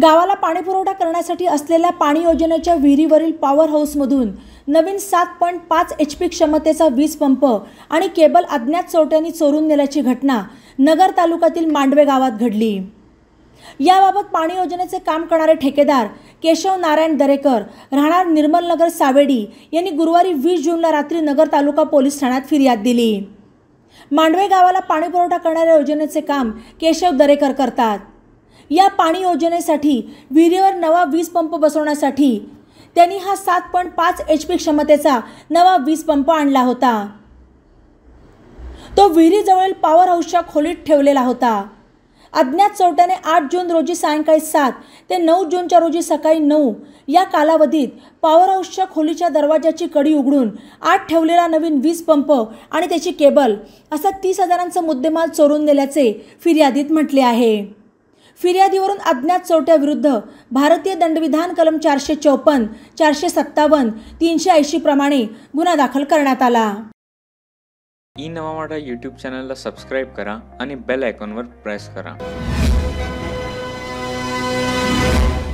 गावाला पाणीपुरवठा करण्यासाठी असलेल्या पाणी योजनेच्या विहिरीवरील पॉवर हाऊसमधून नवीन 7.5 HP क्षमतेचा वीज पंप आणि केबल अज्ञात चोरट्यांनी चोरून नेल्याची घटना नगर तालुक्यातील मांडवे गावात घडली। याबाबत पाणी योजनेचे काम करणारे ठेकेदार केशव नारायण दरेकर राहणार निर्मलनगर सावेडी यांनी गुरुवारी 20 जूनला रात्री नगर तालुका पोलीस ठाण्यात फिर्याद दिली। मांडवे गावाला पाणीपुरवठा करणाऱ्या योजनेचे काम केशव दरेकर करतात। या पाणी योजनेसाठी विहिरीवर नवा वीज पंप बसवण्यासाठी त्यांनी हा 7.5 HP क्षमतेचा नवा वीज पंप आणला होता। तो विहिरीजवळील पॉवर हाऊसच्या खोलीत ठेवलेला होता। अज्ञात चोरट्याने 8 जून रोजी सायंकाळी 7 ते 9 जूनच्या रोजी सकाळी 9 या कालावधीत पॉवर हाऊसच्या खोलीच्या दरवाजाची कडी उघडून आत ठेवलेला नवीन वीज पंप आणि त्याची केबल असा 30,000चा मुद्देमाल चोरून नेल्याचे फिर्यादीत म्हटले आहे। फिर्यादीवरून अज्ञात चोरट्याविरुद्ध भारतीय दंडविधान कलम 454, 457, 380 प्रमाणे गुन्हा दाखल करण्यात आला। ई नवा मराठा यूट्यूब चॅनलला सबस्क्राइब करा आणि बेल आयकॉनवर प्रेस करा।